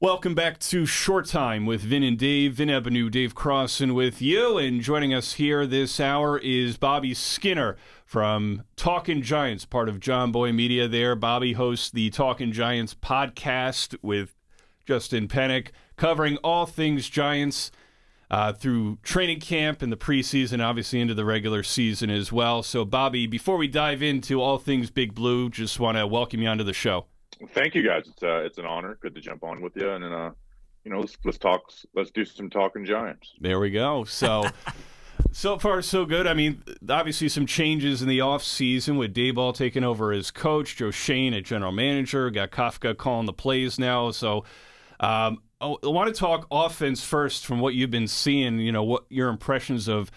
Welcome back to Short Time with Vin and Dave. Vin Ebenau, Dave Crossan with you. And joining us here this hour is Bobby Skinner from Talkin Giants, part of Jomboy Media there. Bobby hosts the Talkin Giants podcast with Justin Pennick, covering all things Giants through training camp and the preseason, obviously into the regular season as well. So, Bobby, before we dive into all things Big Blue, just want to welcome you onto the show. Thank you, guys. It's an honor. Good to jump on with you, and let's talk. Let's do some Talkin Giants. There we go. So, so far so good. I mean, obviously some changes in the off season with Dayball taking over as coach, Joe Shane at general manager, got Kafka calling the plays now. So, I want to talk offense first from what you've been seeing. You know, what your impressions of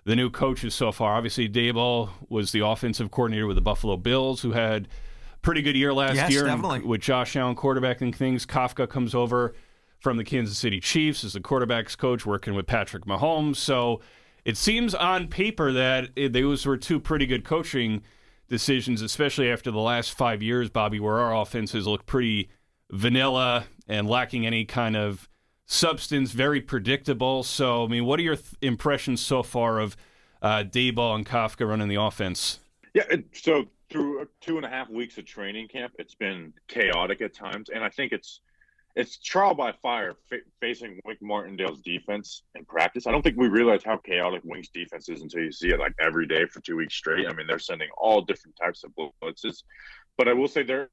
the new coaches so far. Obviously, Dayball was the offensive coordinator with the Buffalo Bills, who had pretty good year last year with Josh Allen quarterbacking things. Kafka comes over from the Kansas City Chiefs as the quarterback's coach, working with Patrick Mahomes. So it seems on paper that those were two pretty good coaching decisions, especially after the last 5 years, Bobby, where our offenses look pretty vanilla and lacking any kind of substance, very predictable. So, I mean, what are your impressions so far of Dayball and Kafka running the offense? Yeah, so through 2.5 weeks of training camp, it's been chaotic at times, and I think it's trial by fire facing Wink Martindale's defense in practice. I don't think we realize how chaotic Wink's defense is until you see it like every day for 2 weeks straight. I mean, they're sending all different types of blitzes, but I will say they're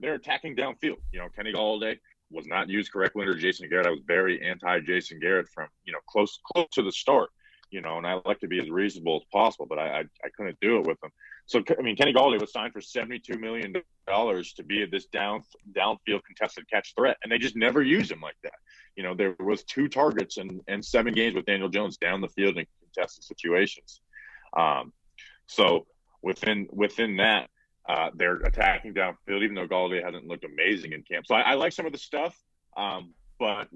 attacking downfield. You know, Kenny Galladay was not used correctly under Jason Garrett. I was very anti-Jason Garrett from close to the start. And I like to be as reasonable as possible, but I couldn't do it with him. So, I mean, Kenny Galladay was signed for $72 million to be this downfield contested catch threat, and they just never used him like that. There was 2 targets and 7 games with Daniel Jones down the field in contested situations. So within that, they're attacking downfield, even though Galladay hasn't looked amazing in camp. So I like some of the stuff, but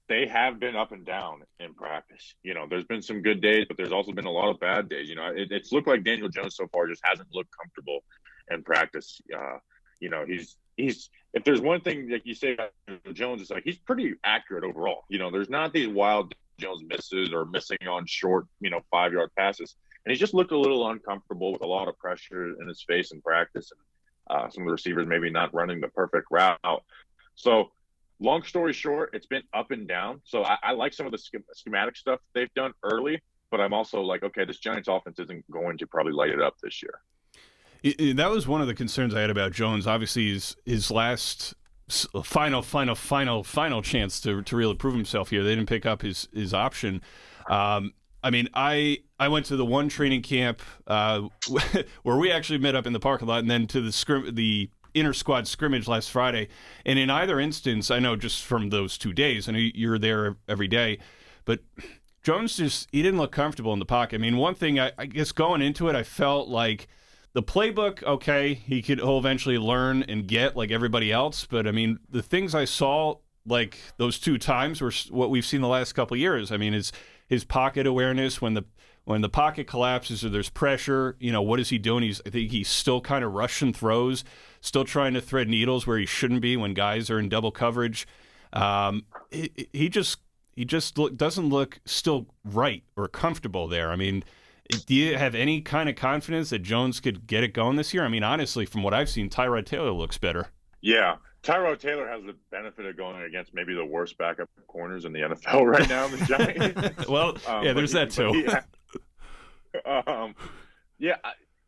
they have been up and down in practice. There's been some good days, but there's also been a lot of bad days. It's looked like Daniel Jones so far just hasn't looked comfortable in practice. He's if there's one thing like you say about Jones, it's like he's pretty accurate overall. There's not these wild Jones misses or missing on short, 5-yard passes. And he's just looked a little uncomfortable with a lot of pressure in his face in practice, and some of the receivers maybe not running the perfect route. So, long story short, it's been up and down. So I like some of the schematic stuff they've done early, but I'm also like, okay, this Giants offense isn't going to probably light it up this year. That was one of the concerns I had about Jones. Obviously, his last final chance to really prove himself here. They didn't pick up his option. I mean, I went to the one training camp where we actually met up in the parking lot, and then to the inter-squad scrimmage last Friday. And in either instance, I know just from those 2 days, I know you're there every day, but Jones he didn't look comfortable in the pocket. I mean, one thing, I guess going into it, I felt like the playbook, okay, he'll eventually learn and get like everybody else. But I mean, the things I saw like those 2 times were what we've seen the last couple of years. I mean, his pocket awareness when the pocket collapses or there's pressure, what is he doing? I think he's still kind of rushing throws, still trying to thread needles where he shouldn't be when guys are in double coverage. He just doesn't look still right or comfortable there. I mean, do you have any kind of confidence that Jones could get it going this year? I mean, honestly, from what I've seen, Tyrod Taylor looks better. Yeah. Tyrod Taylor has the benefit of going against maybe the worst backup corners in the NFL right now in the Giants. Well, yeah, there's that too.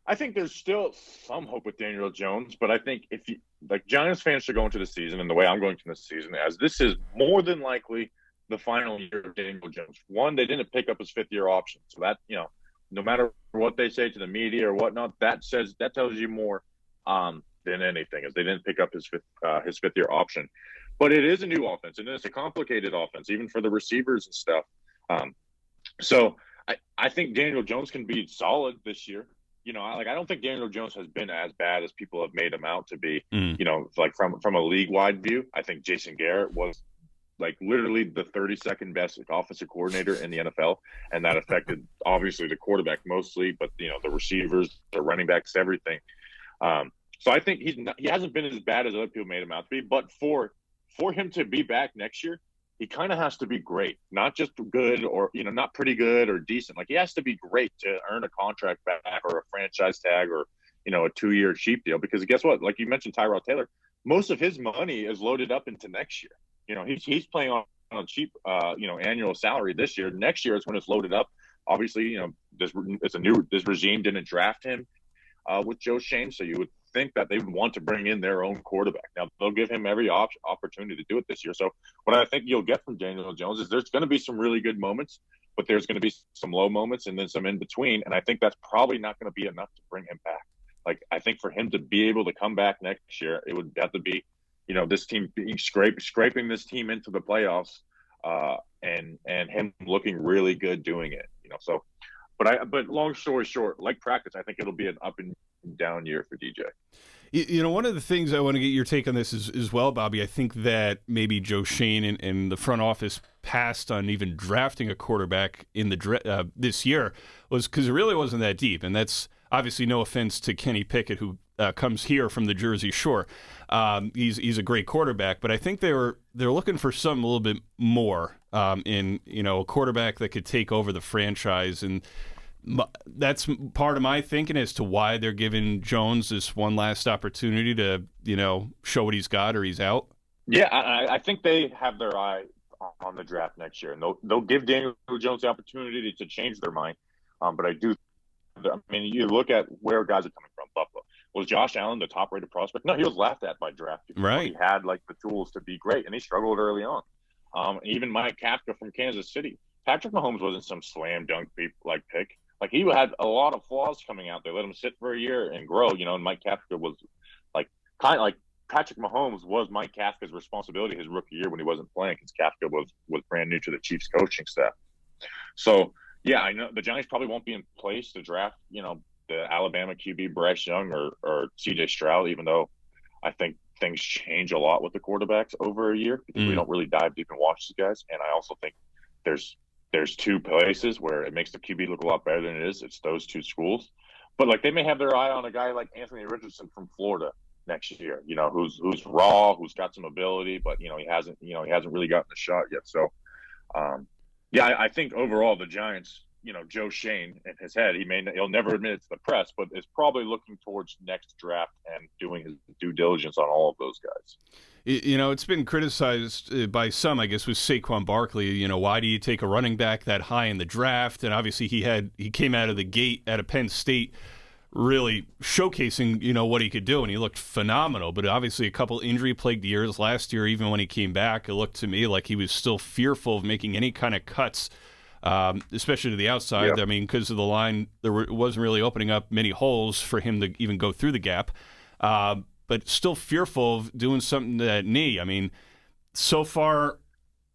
I think there's still some hope with Daniel Jones, but I think if Giants fans should go into the season, and the way I'm going to the season, as this is more than likely the final year of Daniel Jones. One, they didn't pick up his 5th-year option, so that no matter what they say to the media or whatnot, that tells you more than anything, as they didn't pick up his 5th-year option. But it is a new offense, and it's a complicated offense, even for the receivers and stuff. So I think Daniel Jones can be solid this year. I don't think Daniel Jones has been as bad as people have made him out to be. Like from a league-wide view, I think Jason Garrett was like literally the 32nd best offensive coordinator in the NFL, and that affected obviously the quarterback mostly, but the receivers, the running backs, everything. So I think he hasn't been as bad as other people made him out to be, but for for him to be back next year, he kind of has to be great, not just good or, not pretty good or decent. Like, he has to be great to earn a contract back or a franchise tag or, a 2-year cheap deal. Because guess what? Like you mentioned, Tyrod Taylor, most of his money is loaded up into next year. He's playing on a cheap, annual salary this year. Next year is when it's loaded up. Obviously, this regime didn't draft him with Joe Shane, so you would think that they would want to bring in their own quarterback. Now, they'll give him every opportunity to do it this year. So what I think you'll get from Daniel Jones is there's going to be some really good moments, but there's going to be some low moments and then some in between. And I think that's probably not going to be enough to bring him back. Like, I think for him to be able to come back next year, it would have to be, this team being scraping this team into the playoffs, and him looking really good doing it. So, but long story short, like practice, I think it'll be an up and down year for DJ. One of the things I want to get your take on this is as well, Bobby. I think that maybe Joe Shane and the front office passed on even drafting a quarterback in the this year was because it really wasn't that deep, and that's obviously no offense to Kenny Pickett, who comes here from the Jersey Shore. He's a great quarterback, but I think they're looking for something a little bit more in a quarterback that could take over the franchise, and that's part of my thinking as to why they're giving Jones this one last opportunity to show what he's got or he's out. Yeah, I think they have their eye on the draft next year, and they'll give Daniel Jones the opportunity to change their mind. But you look at where guys are coming from. Buffalo. Was Josh Allen the top-rated prospect? No, he was laughed at by draft people. Right. He had the tools to be great, and he struggled early on. Even Mike Kafka from Kansas City. Patrick Mahomes wasn't some slam dunk pick. Like, he had a lot of flaws coming out. They let him sit for a year and grow. And Mike Kafka was kind of like Patrick Mahomes was Mike Kafka's responsibility his rookie year when he wasn't playing, because Kafka was brand new to the Chiefs coaching staff. So. Yeah, I know the Giants probably won't be in place to draft, the Alabama QB Bryce Young or CJ Stroud, even though I think things change a lot with the quarterbacks over a year because we don't really dive deep and watch these guys. And I also think there's two places where it makes the QB look a lot better than it is. It's those two schools. But they may have their eye on a guy like Anthony Richardson from Florida next year, who's raw, who's got some ability, but he hasn't really gotten a shot yet. So yeah, I think overall the Giants, Joe Shane in his head, he'll never admit it to the press, but is probably looking towards next draft and doing his due diligence on all of those guys. It's been criticized by some, I guess, with Saquon Barkley. Why do you take a running back that high in the draft? And obviously he came out of the gate at Penn State really showcasing, what he could do, and he looked phenomenal. But obviously a couple injury-plagued years last year, even when he came back, it looked to me like he was still fearful of making any kind of cuts, especially to the outside. Yep. I mean, because of the line, it wasn't really opening up many holes for him to even go through the gap. But still fearful of doing something to that knee. I mean, so far,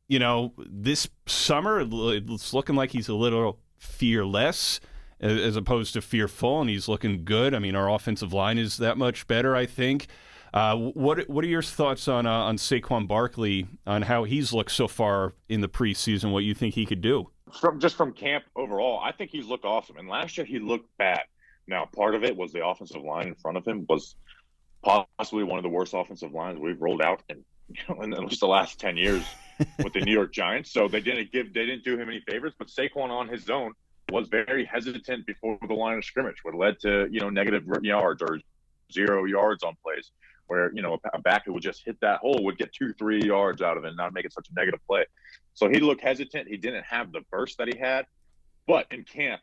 this summer, it's looking like he's a little fearless as opposed to fearful, and he's looking good. I mean, our offensive line is that much better, I think. What are your thoughts on Saquon Barkley, on how he's looked so far in the preseason, what you think he could do? From camp overall, I think he's looked awesome. And last year he looked bad. Now, part of it was the offensive line in front of him was possibly one of the worst offensive lines we've rolled out in at least the last 10 years with the New York Giants. So they didn't do him any favors. But Saquon on his own was very hesitant before the line of scrimmage, what led to negative yards or 0 yards on plays, where a back who would just hit that hole would get 2-3 yards out of it and not make it such a negative play. So he looked hesitant. He didn't have the burst that he had, but in camp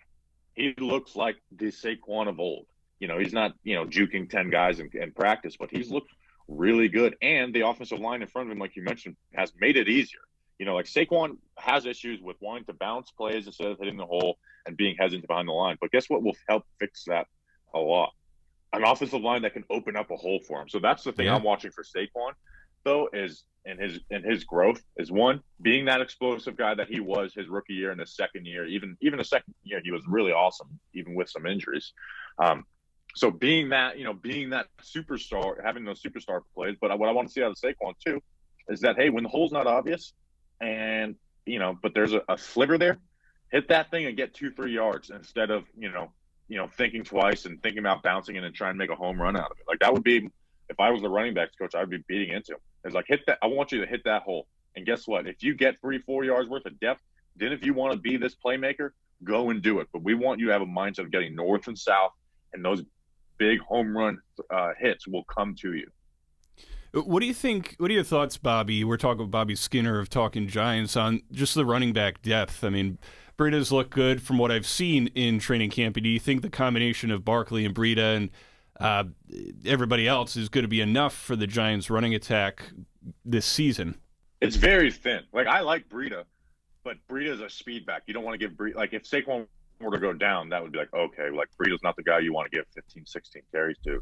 he looks like the Saquon of old. He's not juking 10 guys in practice, but he's looked really good. And the offensive line in front of him, like you mentioned, has made it easier. Saquon has issues with wanting to bounce plays instead of hitting the hole and being hesitant behind the line. But guess what will help fix that a lot? An offensive line that can open up a hole for him. So that's the thing I'm watching for Saquon, though, is in his growth is, one, being that explosive guy that he was his rookie year and his second year. Even the second year, he was really awesome, even with some injuries. So being that superstar, having those superstar plays. But what I want to see out of Saquon too is that, hey, when the hole's not obvious, and but there's a sliver there, hit that thing and get 2-3 yards instead of thinking twice and thinking about bouncing in and trying to make a home run out of it. Like, that would be, if I was the running backs coach, I would be beating into him. It's like, hit that. I want you to hit that hole. And guess what? If you get 3-4 yards worth of depth, then if you want to be this playmaker, go and do it. But we want you to have a mindset of getting north and south, and those big home run hits will come to you. What do you think? What are your thoughts, Bobby? We're talking with Bobby Skinner of Talkin Giants on just the running back depth. I mean, Breida's looked good from what I've seen in training camp. Do you think the combination of Barkley and Breida and everybody else is going to be enough for the Giants' running attack this season? It's very thin. Like, I like Breida, but Breida's a speed back. You don't want to give Breida, like, if Saquon were to go down, that would be like, okay, like, Breida's not the guy you want to give 15, 16 carries to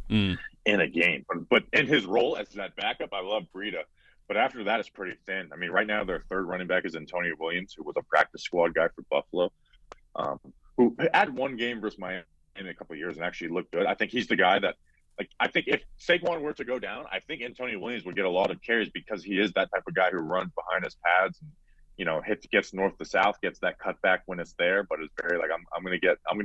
in a game. But in his role as that backup, I love Breida. But after that, it's pretty thin. I mean, right now, their third running back is Antonio Williams, who was a practice squad guy for Buffalo, who had one game versus Miami in a couple of years and actually looked good. I think he's the guy that, like, I think if Saquon were to go down, I think Antonio Williams would get a lot of carries because he is that type of guy who runs behind his pads and, you know, gets north to south, gets that cutback when it's there, but it's very like, I'm gonna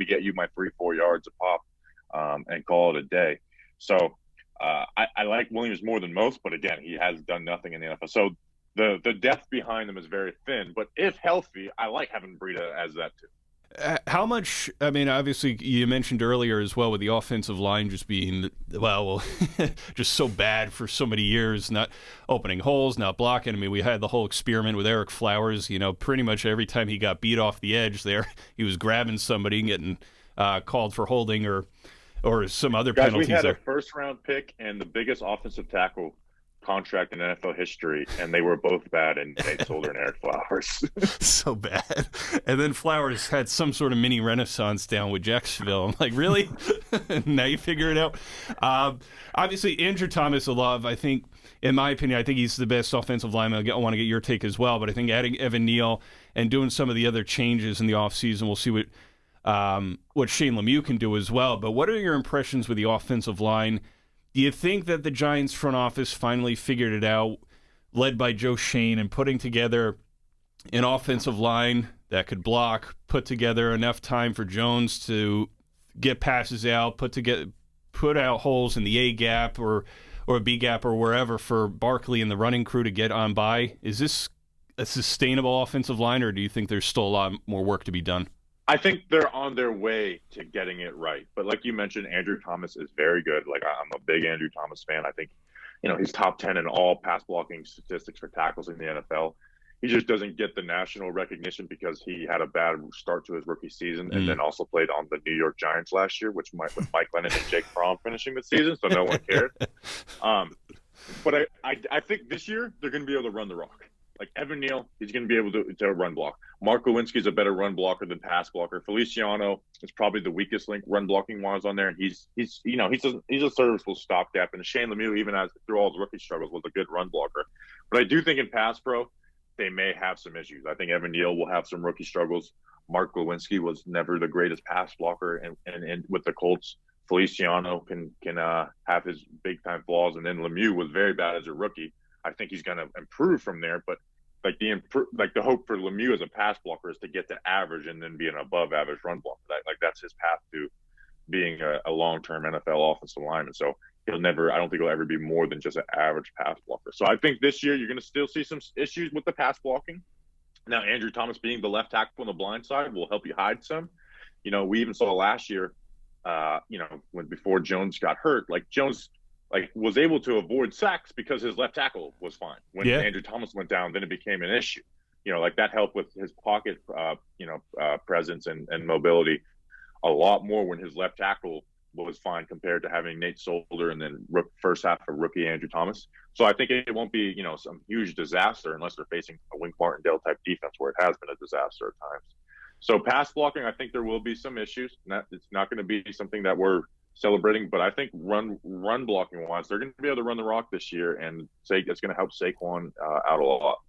get you my 3-4 yards a pop, and call it a day. So I like Williams more than most, but again, he has done nothing in the NFL. So the depth behind them is very thin, but if healthy, I like having Breida as that too. How much, I mean, obviously you mentioned earlier as well with the offensive line just being, well, just so bad for so many years, not opening holes, not blocking. I mean, we had the whole experiment with Eric Flowers, you know, pretty much every time he got beat off the edge there, he was grabbing somebody and getting called for holding or some other penalties. We had there. A first-round pick and the biggest offensive tackle contract in NFL history, and they were both bad, and Nate Solder and Eric Flowers. So bad. And then Flowers had some sort of mini renaissance down with Jacksonville. I'm like, really? Now you figure it out? Obviously, Andrew Thomas, a love. I think, in my opinion, I think he's the best offensive lineman. I want to get your take as well, but I think adding Evan Neal and doing some of the other changes in the offseason, we'll see what Shane Lemieux can do as well. But what are your impressions with the offensive line? Do you think that the Giants front office finally figured it out, led by Joe Shane, and putting together an offensive line that could block, put together enough time for Jones to get passes out, put out holes in the A gap or B gap or wherever for Barkley and the running crew to get on by? Is this a sustainable offensive line, or do you think there's still a lot more work to be done? I think they're on their way to getting it right. But like you mentioned, Andrew Thomas is very good. Like, I'm a big Andrew Thomas fan. I think, you know, he's top 10 in all pass blocking statistics for tackles in the NFL. He just doesn't get the national recognition because he had a bad start to his rookie season and then also played on the New York Giants last year, with Mike Lennon and Jake Fromm finishing the season, so no one cared. But I think this year they're going to be able to run the rock. Like, Evan Neal, he's going to be able to run block. Mark Lewinsky's a better run blocker than pass blocker. Feliciano is probably the weakest link run blocking wise on there, and he's a serviceable stopgap. And Shane Lemieux, even through all his rookie struggles, was a good run blocker. But I do think in pass pro, they may have some issues. I think Evan Neal will have some rookie struggles. Mark Lewinsky was never the greatest pass blocker, and with the Colts, Feliciano can have his big time flaws, and then Lemieux was very bad as a rookie. I think he's going to improve from there, but the hope for Lemieux as a pass blocker is to get to average and then be an above average run blocker. That's his path to being a long-term NFL offensive lineman. So I don't think he'll ever be more than just an average pass blocker. So I think this year you're going to still see some issues with the pass blocking. Now, Andrew Thomas being the left tackle on the blind side will help you hide some. You know, we even saw last year, before Jones got hurt, Jones was able to avoid sacks because his left tackle was fine. When Andrew Thomas went down, then it became an issue. You know, that helped with his pocket, presence and mobility a lot more when his left tackle was fine compared to having Nate Solder and then first half of rookie Andrew Thomas. So I think it won't be, some huge disaster unless they're facing a Wink Martindale type defense where it has been a disaster at times. So pass blocking, I think there will be some issues. It's not going to be something that we're celebrating, but I think run blocking wise, they're going to be able to run the rock this year, and it's going to help Saquon out a lot.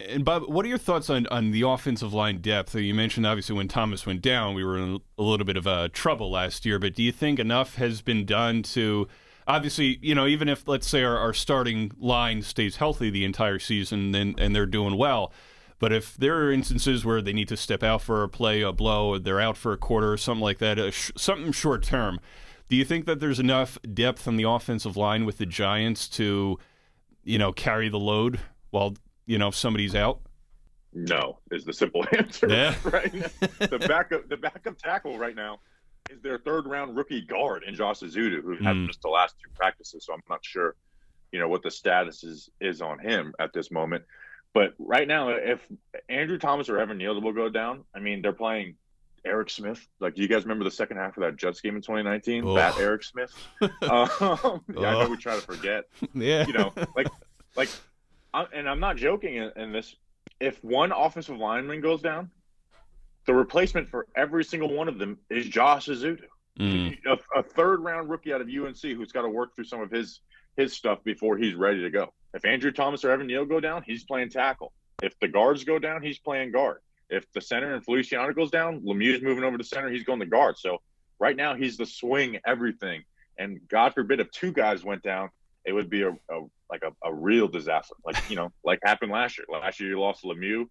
And Bob, what are your thoughts on the offensive line depth? You mentioned obviously when Thomas went down, we were in a little bit of trouble last year, but do you think enough has been done to, obviously, even if, let's say, our starting line stays healthy the entire season and they're doing well, but if there are instances where they need to step out for a play, a blow, or they're out for a quarter or something like that, something short term, do you think that there's enough depth on the offensive line with the Giants to carry the load while, somebody's out? No, is the simple answer. Yeah. Right now, the backup tackle right now is their third-round rookie guard in Josh Azudu, who had missed the last 2 practices. So I'm not sure, what the status is on him at this moment. But right now, if Andrew Thomas or Evan Neal will go down, I mean, they're playing Eric Smith. Like, do you guys remember the second half of that Jets game in 2019? Oh. That Eric Smith. I know we try to forget. Yeah. And I'm not joking in this. If one offensive lineman goes down, the replacement for every single one of them is Josh Azudu, a third-round rookie out of UNC who's got to work through some of his stuff before he's ready to go. If Andrew Thomas or Evan Neal go down, he's playing tackle. If the guards go down, he's playing guard. If the center and Feliciano goes down, Lemieux's moving over to center, he's going to guard. So right now he's the swing everything. And God forbid if 2 guys went down, it would be a real disaster. Like happened last year. Last year you lost Lemieux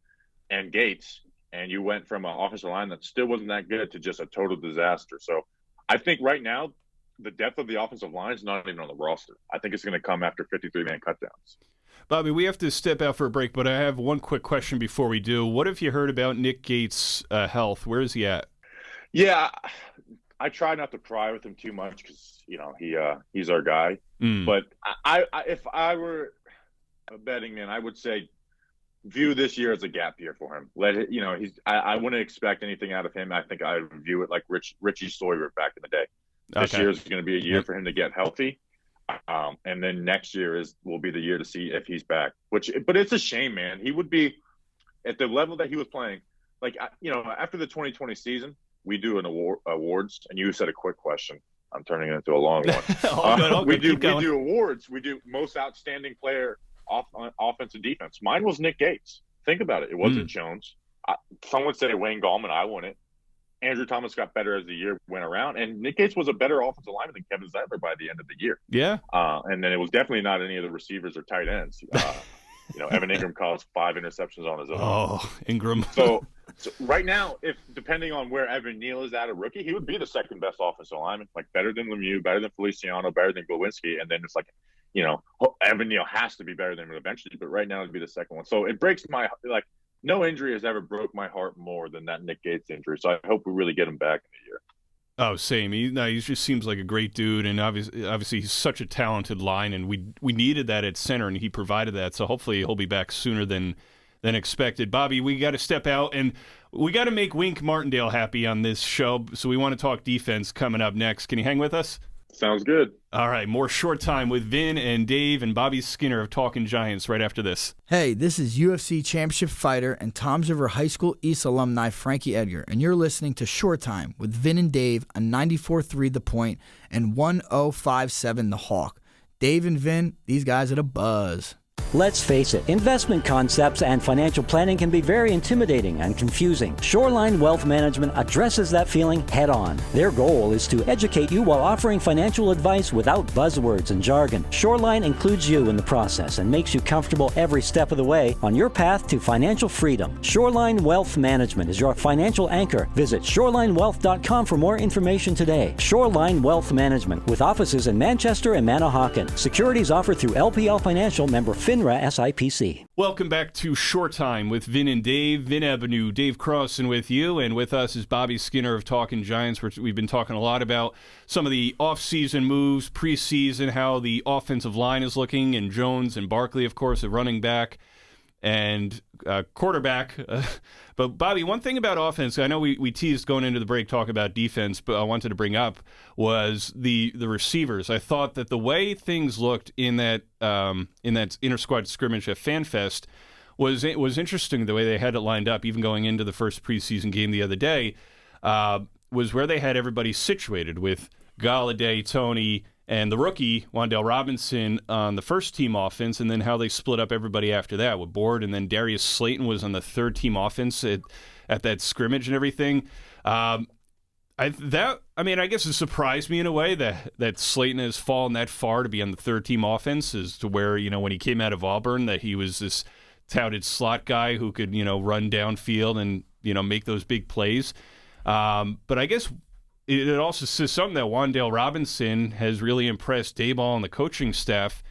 and Gates, and you went from an offensive line that still wasn't that good to just a total disaster. So I think right now the depth of the offensive line is not even on the roster. I think it's going to come after 53-man cutdowns. Bobby, we have to step out for a break, but I have one quick question before we do. What have you heard about Nick Gates' health? Where is he at? Yeah, I try not to pry with him too much because, he's our guy. But I if I were a betting man, I would say view this year as a gap year for him. Let it, I wouldn't expect anything out of him. I think I would view it like Richie Sawyer back in the day. This year is going to be a year for him to get healthy. And then next year will be the year to see if he's back. But it's a shame, man. He would be at the level that he was playing. Like, after the 2020 season, we do an awards, and you said a quick question. I'm turning it into a long one. We do awards. We do most outstanding player offense and defense. Mine was Nick Gates. Think about it. It wasn't Jones. Someone said Wayne Gallman. I won it. Andrew Thomas got better as the year went around, and Nick Gates was a better offensive lineman than Kevin Zeitler by the end of the year. Yeah. And then it was definitely not any of the receivers or tight ends. Evan Ingram caused 5 interceptions on his own. Oh, Ingram. So right now, if depending on where Evan Neal is at a rookie, he would be the second best offensive lineman, like better than Lemieux, better than Feliciano, better than Glowinski, and then it's like, Evan Neal has to be better than him eventually, but right now it'd be the second one. So it breaks my no injury has ever broke my heart more than that Nick Gates injury. So I hope we really get him back in a year. Oh, same. He just seems like a great dude, and obviously he's such a talented line, and we needed that at center, and he provided that. So hopefully he'll be back sooner than expected. Bobby, we got to step out, and we got to make Wink Martindale happy on this show. So we want to talk defense coming up next. Can you hang with us? Sounds good. All right, more Short Time with Vin and Dave and Bobby Skinner of Talkin Giants right after this. Hey, this is UFC Championship fighter and Toms River High School East alumni Frankie Edgar, and you're listening to Short Time with Vin and Dave on 94.3 The Point and 105.7 The Hawk. Dave and Vin, these guys are the buzz. Let's face it, investment concepts and financial planning can be very intimidating and confusing. Shoreline Wealth Management addresses that feeling head on. Their goal is to educate you while offering financial advice without buzzwords and jargon. Shoreline includes you in the process and makes you comfortable every step of the way on your path to financial freedom. Shoreline Wealth Management is your financial anchor. Visit shorelinewealth.com for more information today. Shoreline Wealth Management, with offices in Manchester and Manahawkin. Securities offered through LPL Financial, member FINRA SIPC. Welcome back to Short Time with Vin and Dave. Vin Ebenau, Dave Crossan with you, and with us is Bobby Skinner of Talkin Giants. We've been talking a lot about some of the off-season moves, preseason, how the offensive line is looking, and Jones and Barkley, of course, at running back and quarterback. But, Bobby, one thing about offense, I know we teased going into the break talk about defense, but I wanted to bring up was the receivers. I thought that the way things looked in that inter-squad scrimmage at FanFest was interesting, the way they had it lined up, even going into the first preseason game the other day, was where they had everybody situated with Galladay, Tony, and the rookie, Wan'Dale Robinson, on the first-team offense, and then how they split up everybody after that with Board, and then Darius Slayton was on the third-team offense at that scrimmage and everything. I guess it surprised me in a way that Slayton has fallen that far to be on the third-team offense, as to where, when he came out of Auburn, that he was this touted slot guy who could, run downfield and, make those big plays. But I guess it also says something that Wan'Dale Robinson has really impressed Daboll and the coaching staff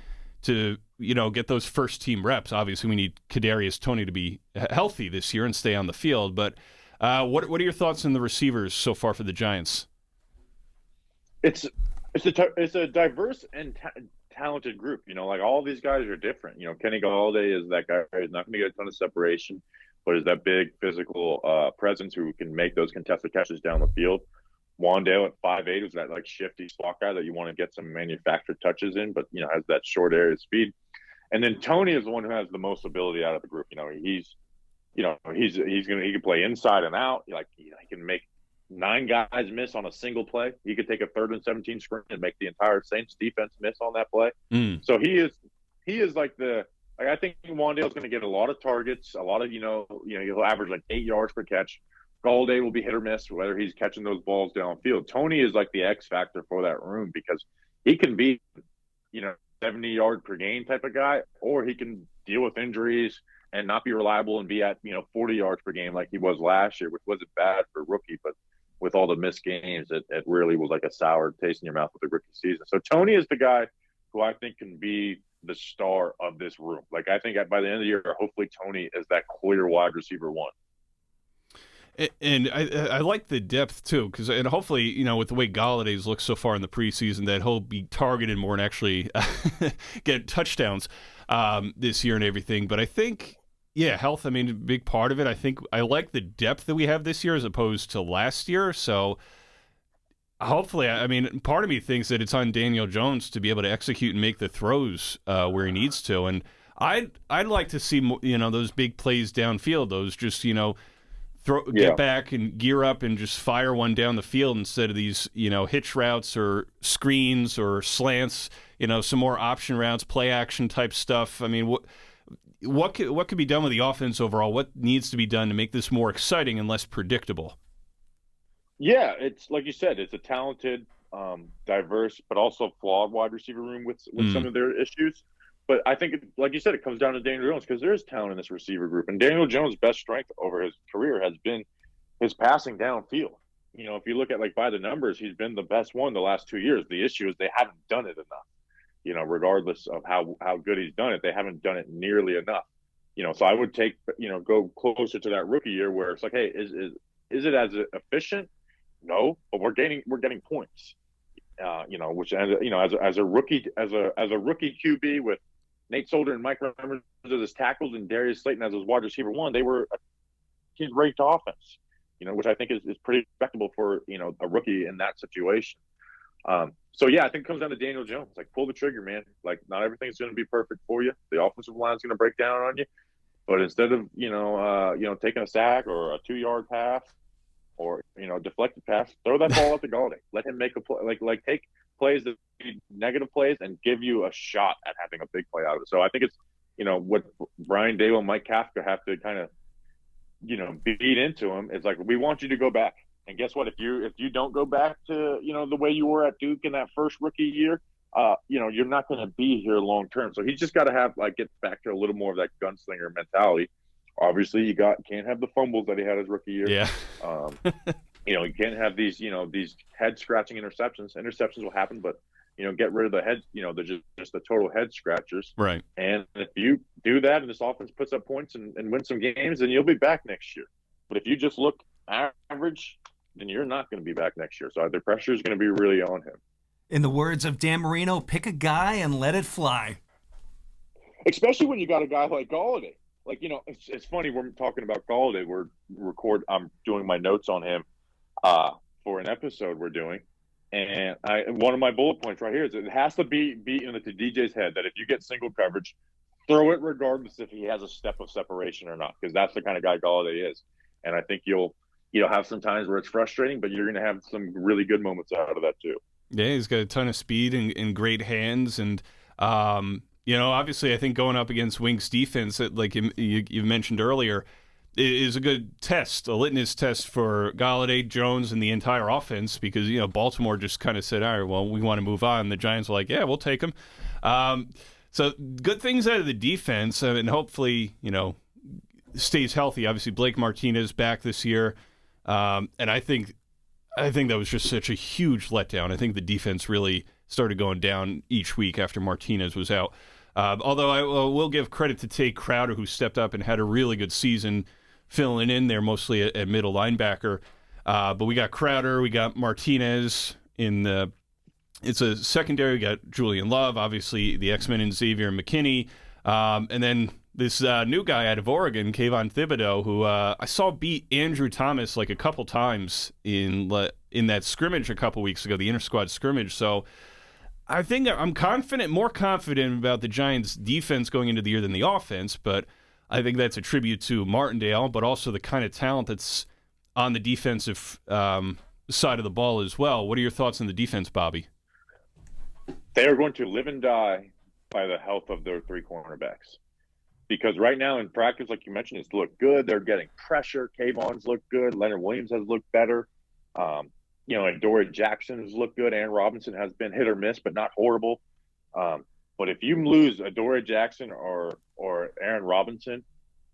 to get those first team reps. Obviously, we need Kadarius Toney to be healthy this year and stay on the field. But what are your thoughts on the receivers so far for the Giants? It's a diverse and talented group. Like all these guys are different. Kenny Galladay is that guy who's not going to get a ton of separation, but is that big physical presence who can make those contested catches down the field. Wandale at 5'8" is that like shifty slot guy that you want to get some manufactured touches in, but has that short area speed. And then Toney is the one who has the most ability out of the group. He can play inside and out. He can make 9 guys miss on a single play. He could take a 3rd and 17 screen and make the entire Saints defense miss on that play. So he is like I think Wandale's going to get a lot of targets, a lot of he'll average like 8 yards per catch. Galladay will be hit or miss, whether he's catching those balls downfield. Toney is like the X factor for that room because he can be, 70 yard per game type of guy, or he can deal with injuries and not be reliable and be at, 40 yards per game like he was last year, which wasn't bad for a rookie, but with all the missed games, it really was like a sour taste in your mouth with the rookie season. So Toney is the guy who I think can be the star of this room. Like I think by the end of the year, hopefully Toney is that clear wide receiver 1. And I like the depth too, and hopefully with the way Galladay's looked so far in the preseason, that he'll be targeted more and actually get touchdowns this year and everything. But I think, health. I mean, a big part of it. I think I like the depth that we have this year as opposed to last year. So hopefully, part of me thinks that it's on Daniel Jones to be able to execute and make the throws where he needs to. And I'd like to see those big plays downfield. Those just get back and gear up and just fire one down the field instead of these, hitch routes or screens or slants, some more option routes, play action type stuff. I mean, what could be done with the offense overall? What needs to be done to make this more exciting and less predictable? Yeah, it's like you said, it's a talented, diverse, but also flawed wide receiver room with some of their issues. But I think, like you said, it comes down to Daniel Jones because there is talent in this receiver group. And Daniel Jones' best strength over his career has been his passing downfield. If you look at by the numbers, he's been the best one the last 2 years. The issue is they haven't done it enough. Regardless of how good he's done it, they haven't done it nearly enough. So I would go closer to that rookie year where it's like, hey, is it as efficient? No, but we're getting points. Which as a rookie QB with Nate Solder and Mike Remmers as his tackles and Darius Slayton as his wide receiver 1, they were a great offense, which I think is pretty respectable for, a rookie in that situation. I think it comes down to Daniel Jones. Pull the trigger, man. Not everything's going to be perfect for you. The offensive line is going to break down on you, but instead of, taking a sack or a 2-yard pass or, deflected pass, throw that ball at the Galladay. Let him make a play, take plays that be negative plays and give you a shot at having a big play out of it. So I think it's, what Brian Daboll and Mike Kafka have to kind of, beat into him is we want you to go back. And guess what? If you don't go back to, the way you were at Duke in that first rookie year, you're not going to be here long term. So he's just got to have get back to a little more of that gunslinger mentality. Obviously, you can't have the fumbles that he had his rookie year. Yeah. You can't have these these head scratching interceptions. Interceptions will happen, but get rid of the head. They're just the total head scratchers. Right. And if you do that, and this offense puts up points and win some games, then you'll be back next year. But if you just look average, then you're not going to be back next year. So the pressure is going to be really on him. In the words of Dan Marino, pick a guy and let it fly. Especially when you got a guy like Galladay. It's funny, we're talking about Galladay. I'm doing my notes on him for an episode we're doing. And one of my bullet points right here is it has to be into DJ's head that if you get single coverage, throw it regardless if he has a step of separation or not, because that's the kind of guy Galladay is. And I think you'll have some times where it's frustrating, but you're going to have some really good moments out of that too. Yeah, he's got a ton of speed and great hands. And, obviously I think going up against Wink's defense, like you mentioned earlier, is a good test, a litmus test for Galladay, Jones, and the entire offense because, Baltimore just kind of said, all right, well, we want to move on. The Giants were like, yeah, we'll take him. So good things out of the defense, and hopefully, stays healthy. Obviously, Blake Martinez back this year. And I think that was just such a huge letdown. I think the defense really started going down each week after Martinez was out. Although I will give credit to Tate Crowder, who stepped up and had a really good season filling in there, mostly at middle linebacker. But we got Crowder, we got Martinez it's a secondary. We got Julian Love, obviously the X-Men and Xavier McKinney. And then this new guy out of Oregon, Kayvon Thibodeau, who I saw beat Andrew Thomas like a couple times in that scrimmage a couple weeks ago, the inter-squad scrimmage. So I think I'm more confident about the Giants' defense going into the year than the offense, but I think that's a tribute to Martindale, but also the kind of talent that's on the defensive side of the ball as well. What are your thoughts on the defense, Bobby? They are going to live and die by the health of their three cornerbacks. Because right now in practice, like you mentioned, it's looked good. They're getting pressure. Kayvon's looked good. Leonard Williams has looked better. And Dory Jackson has looked good. Aaron Robinson has been hit or miss, but not horrible. But if you lose a Dory Jackson or Aaron Robinson,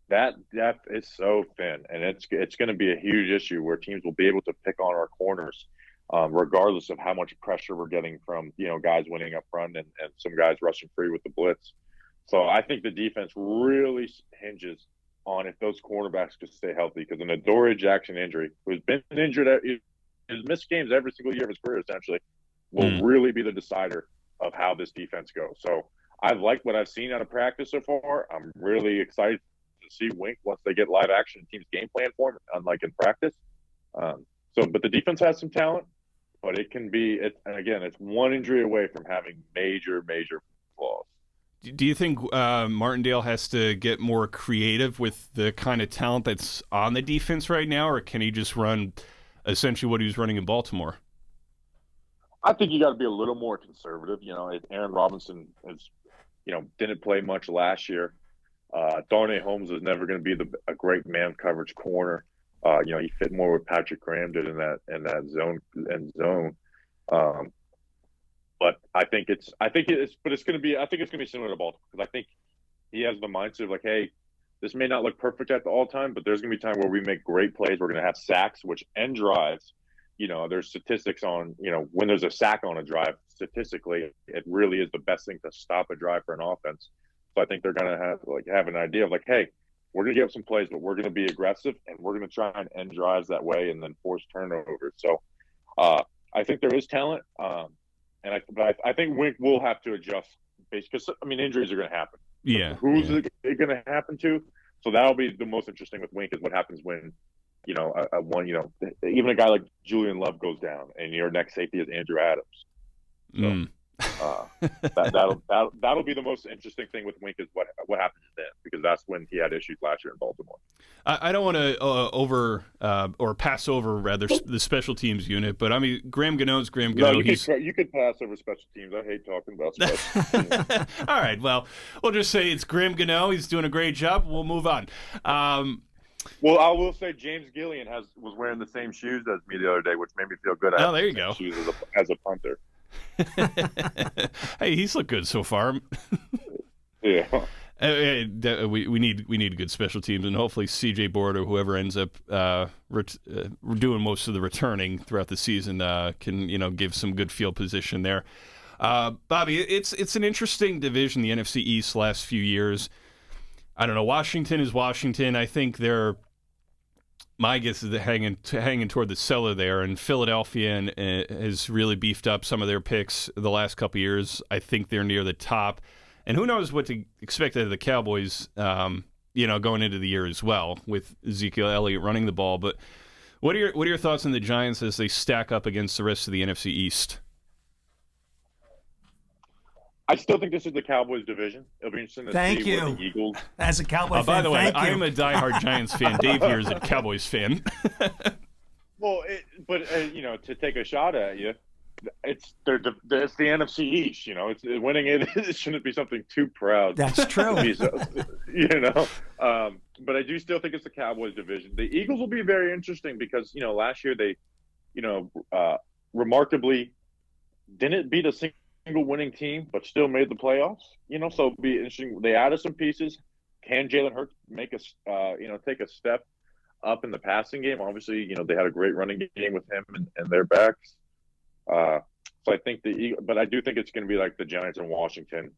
that depth is so thin, and it's going to be a huge issue where teams will be able to pick on our corners, regardless of how much pressure we're getting from guys winning up front and some guys rushing free with the blitz. So I think the defense really hinges on if those cornerbacks could stay healthy, because an Adoree Jackson injury, who's been injured, he's missed games every single year of his career essentially, will really be the decider of how this defense goes. So I've liked what I've seen out of practice so far. I'm really excited to see Wink once they get live action team's game plan for him, unlike in practice. But the defense has some talent, but it's one injury away from having major flaws. Do you think Martindale has to get more creative with the kind of talent that's on the defense right now, or can he just run essentially what he was running in Baltimore? I think you got to be a little more conservative. Aaron Robinson didn't play much last year. Darnay Holmes is never going to be a great man coverage corner. He fit more with Patrick Graham did in that zone. But I think it's going to be similar to Baltimore, because I think he has the mindset of like, hey, this may not look perfect at all time, but there's going to be time where we make great plays. We're going to have sacks, which end drives. There's statistics on, when there's a sack on a drive, statistically, it really is the best thing to stop a drive for an offense. So I think they're going to have an idea of like, hey, we're going to give up some plays, but we're going to be aggressive and we're going to try and end drives that way and then force turnovers. So I think there is talent. But I think Wink will have to adjust because injuries are going to happen. Yeah. Who's it going to happen to? So that'll be the most interesting with Wink, is what happens when, even a guy like Julian Love goes down and your next safety is Andrew Adams. So, that'll be the most interesting thing with Wink, is what happens then, because that's when he had issues last year in Baltimore. I don't want to pass over rather the special teams unit, but Graham Gano's Graham Gano. No, you could pass over special teams. I hate talking about special teams. All right, well, we'll just say it's Graham Gano. He's doing a great job. We'll move on. Well, I will say James Gillian was wearing the same shoes as me the other day, which made me feel good. Oh, there you go. Shoes as a punter. Hey, he's looked good so far. Yeah. We need good special teams, and hopefully C.J. Board or whoever ends up doing most of the returning throughout the season can give some good field position there. Bobby, it's an interesting division, the NFC East, last few years. I don't know. Washington is Washington. I think my guess is they're hanging toward the cellar there, and Philadelphia has really beefed up some of their picks the last couple of years. I think they're near the top, and who knows what to expect out of the Cowboys, going into the year as well, with Ezekiel Elliott running the ball. But what are your thoughts on the Giants as they stack up against the rest of the NFC East? I still think this is the Cowboys division. It'll be interesting to see what the Eagles. As a Cowboys fan, by the way, I am a diehard Giants fan. Dave here is a Cowboys fan. Well, to take a shot at you, it's the NFC East. It's winning it shouldn't be something too proud. That's true. But I do still think it's the Cowboys division. The Eagles will be very interesting because last year they, remarkably didn't beat a single winning team, but still made the playoffs. So it'll be interesting. They added some pieces. Can Jalen Hurts make take a step up in the passing game? Obviously, they had a great running game with him and their backs. So I think but I do think it's going to be like the Giants and Washington,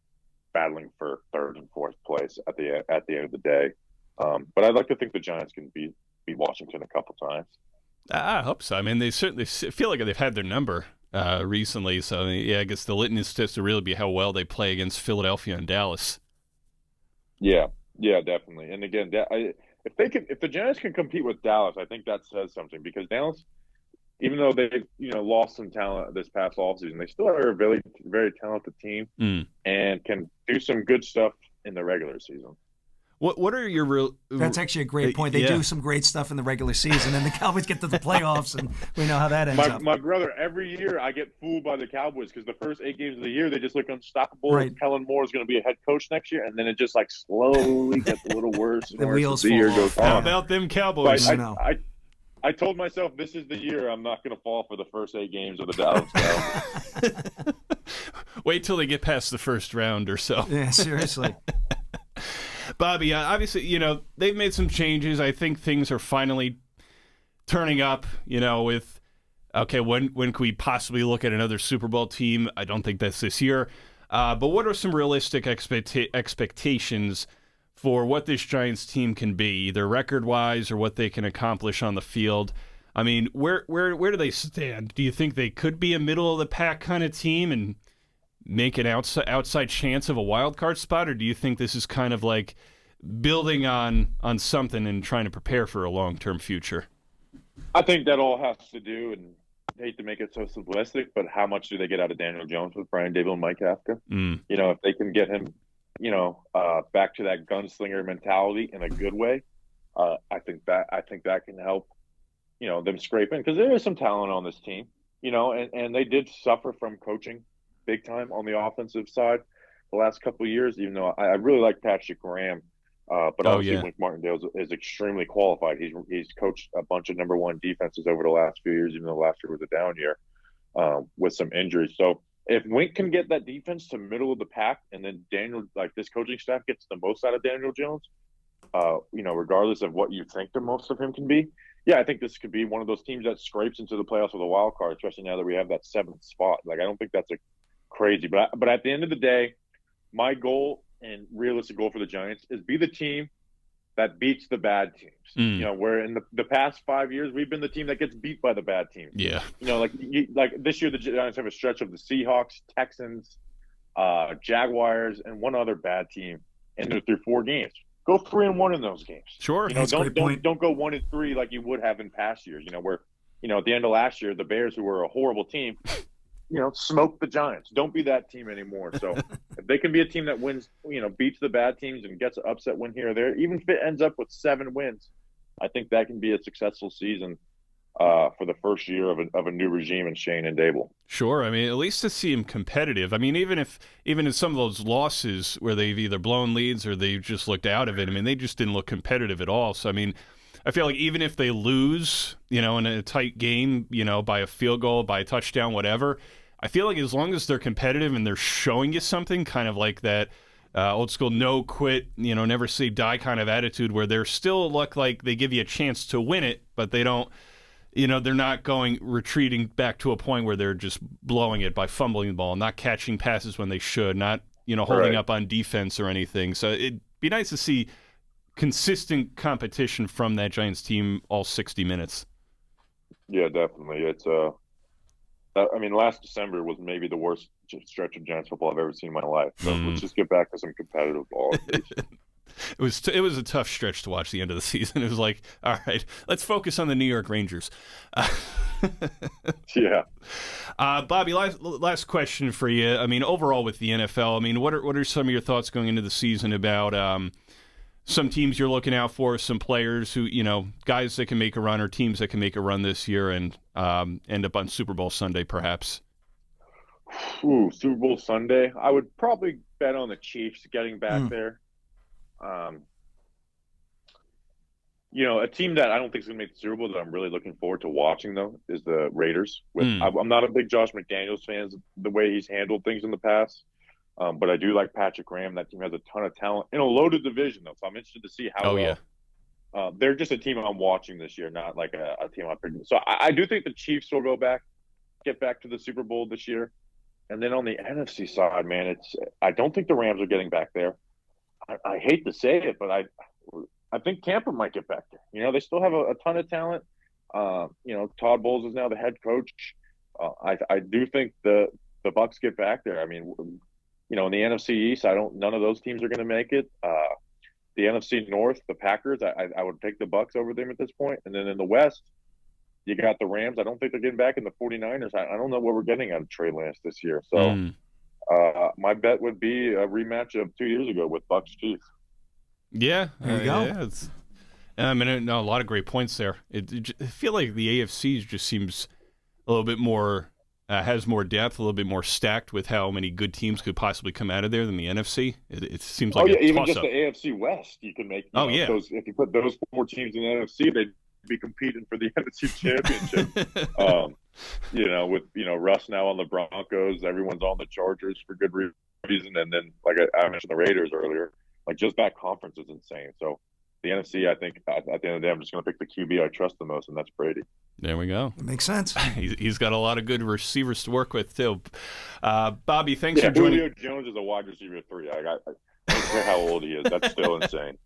battling for third and fourth place at the end of the day. But I'd like to think the Giants can beat Washington a couple times. I hope so. I mean, they certainly feel like they've had their number recently. So, yeah, I guess the litmus test to really be how well they play against Philadelphia and Dallas. Yeah, definitely. And again, if the Giants can compete with Dallas, I think that says something, because Dallas, even though they lost some talent this past offseason, they still are a very, very talented team and can do some good stuff in the regular season. What are your real? That's actually a great point. They do some great stuff in the regular season, and the Cowboys get to the playoffs, and we know how that ends up. My brother, every year I get fooled by the Cowboys because the first 8 games of the year they just look unstoppable. Right. Kellen Moore is going to be a head coach next year, and then it just like slowly gets a little worse. The wheels as the year fall goes off. on. How about them Cowboys? I know. I told myself this is the year I'm not going to fall for the first 8 games of the Dallas Cowboys. Wait till they get past the first round or so. Yeah, seriously. Bobby, obviously, they've made some changes. I think things are finally turning up, with, okay, when can we possibly look at another Super Bowl team? I don't think that's this year. But what are some realistic expectations for what this Giants team can be, either record-wise or what they can accomplish on the field? I mean, where do they stand? Do you think they could be a middle-of-the-pack kind of team and make an outside chance of a wild card spot, or do you think this is kind of like building on something and trying to prepare for a long-term future? I think that all has to do, and I hate to make it so simplistic, but how much do they get out of Daniel Jones with Brian Dable and Mike Kafka? If they can get him, back to that gunslinger mentality in a good way, I think that can help, them scrape in, because there is some talent on this team, and they did suffer from coaching big time on the offensive side the last couple of years, even though I really like Patrick Graham. But obviously Wink Martindale is extremely qualified. He's coached a bunch of number one defenses over the last few years, even though last year was a down year with some injuries. So if Wink can get that defense to middle of the pack, and then this coaching staff gets the most out of Daniel Jones, regardless of what you think the most of him can be, yeah, I think this could be one of those teams that scrapes into the playoffs with a wild card, especially now that we have that 7th spot. Like, I don't think that's crazy, but at the end of the day, my goal and realistic goal for the Giants is be the team that beats the bad teams. Where in the past 5 years we've been the team that gets beat by the bad teams. Yeah. Like this year the Giants have a stretch of the Seahawks, Texans, Jaguars, and one other bad team, and they're through 4 games. Go 3-1 in those games. Sure. Don't go 1-3 like you would have in past years. Where at the end of last year the Bears, who were a horrible team, smoke the Giants. Don't be that team anymore. So if they can be a team that wins, beats the bad teams and gets an upset win here or there, even if it ends up with 7 wins, I think that can be a successful season for the first year of a new regime in Shane and Dable. Sure. I mean, at least to see him competitive. I mean, even in some of those losses where they've either blown leads or they've just looked out of it, I mean, they just didn't look competitive at all. So, I mean, I feel like even if they lose, in a tight game, by a field goal, by a touchdown, whatever, I feel like as long as they're competitive and they're showing you something, kind of like that old school no quit, never say die kind of attitude, where they're still look like they give you a chance to win it, but they don't, they're not retreating back to a point where they're just blowing it by fumbling the ball, not catching passes when they should, not, holding up on defense or anything. So it'd be nice to see consistent competition from that Giants team all 60 minutes. Yeah, definitely. It's last December was maybe the worst stretch of Giants football I've ever seen in my life. So let's just get back to some competitive ball. It was a tough stretch to watch the end of the season. It was like, all right, let's focus on the New York Rangers. Yeah. Bobby, last question for you. I mean, overall with the NFL, I mean, what are some of your thoughts going into the season about some teams you're looking out for, some players who, guys that can make a run or teams that can make a run this year and end up on Super Bowl Sunday, perhaps? Super Bowl Sunday. I would probably bet on the Chiefs getting back there. A team that I don't think is going to make the Super Bowl that I'm really looking forward to watching, though, is the Raiders. I'm not a big Josh McDaniels fan, the way he's handled things in the past. But I do like Patrick Graham. That team has a ton of talent in a loaded division, though. So I'm interested to see how they're just a team I'm watching this year, not like a team I'm predicting. So I do think the Chiefs will get back to the Super Bowl this year. And then on the NFC side, man, I don't think the Rams are getting back there. I hate to say it, but I think Tampa might get back there. You know, they still have a ton of talent. You know, Todd Bowles is now the head coach. I do think the Bucs get back there. I mean, you know, in the NFC East, none of those teams are going to make it. The NFC North, the Packers, I would take the Bucs over them at this point. And then in the West, you got the Rams. I don't think they're getting back in the 49ers. I don't know what we're getting out of Trey Lance this year. So my bet would be a rematch of 2 years ago with Bucs Chiefs. Yeah. There you go. Yeah, I mean, no, a lot of great points there. I feel like the AFC just seems a little bit more has more depth, a little bit more stacked with how many good teams could possibly come out of there than the NFC. It seems like even just the AFC West, you can make. If you put those 4 teams in the NFC, they'd be competing for the NFC Championship. You know, with Russ now on the Broncos, everyone's on the Chargers for good reason, and then like I mentioned the Raiders earlier, like just that conference is insane. So the NFC, I think at the end of the day, I'm just going to pick the QB I trust the most, and that's Brady. There we go. It makes sense. He's got a lot of good receivers to work with too. Bobby, thanks for joining. Julio Jones is a wide receiver 3. I don't care how old he is. That's still insane.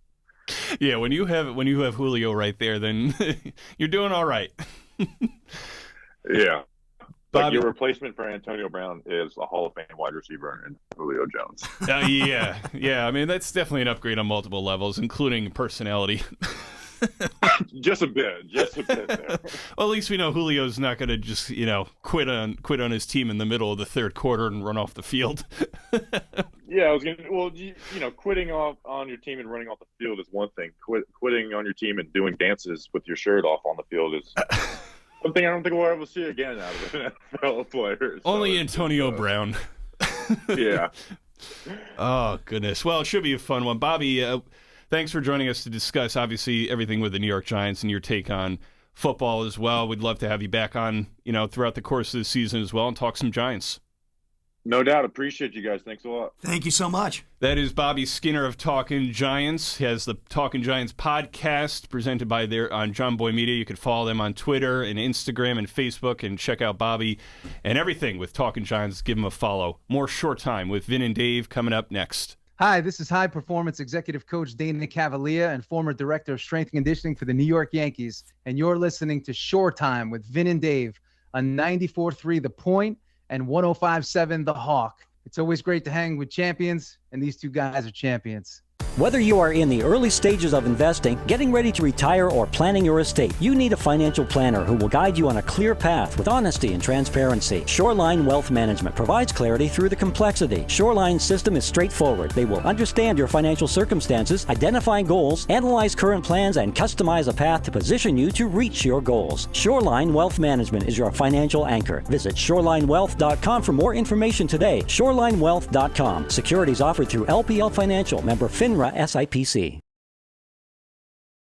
Yeah, when you have Julio right there, then you're doing all right. Yeah. Bobby, like your replacement for Antonio Brown is a Hall of Fame wide receiver and Julio Jones. Yeah. I mean, that's definitely an upgrade on multiple levels, including personality. just a bit there. Well, at least we know Julio's not going to just quit on his team in the middle of the third quarter and run off the field. Yeah, I was gonna. Well, quitting off on your team and running off the field is one thing. Quitting on your team and doing dances with your shirt off on the field is something I don't think we'll ever see again out of an NFL player. Only Antonio Brown. Yeah. Oh goodness. Well, it should be a fun one, Bobby. Thanks for joining us to discuss, obviously, everything with the New York Giants and your take on football as well. We'd love to have you back on, throughout the course of the season as well and talk some Giants. No doubt. Appreciate you guys. Thanks a lot. Thank you so much. That is Bobby Skinner of Talkin Giants. He has the Talkin Giants podcast presented by on Jomboy Media. You can follow them on Twitter and Instagram and Facebook and check out Bobby and everything with Talkin Giants. Give him a follow. More Short Time with Vin and Dave coming up next. Hi, this is high performance executive coach Dana Cavalier and former director of strength and conditioning for the New York Yankees. And you're listening to Shore Time with Vin and Dave on 94.3 The Point and 105.7 The Hawk. It's always great to hang with champions, and these two guys are champions. Whether you are in the early stages of investing, getting ready to retire, or planning your estate, you need a financial planner who will guide you on a clear path with honesty and transparency. Shoreline Wealth Management provides clarity through the complexity. Shoreline's system is straightforward. They will understand your financial circumstances, identify goals, analyze current plans, and customize a path to position you to reach your goals. Shoreline Wealth Management is your financial anchor. Visit shorelinewealth.com for more information today. Shorelinewealth.com. Securities offered through LPL Financial, member FINRA SIPC.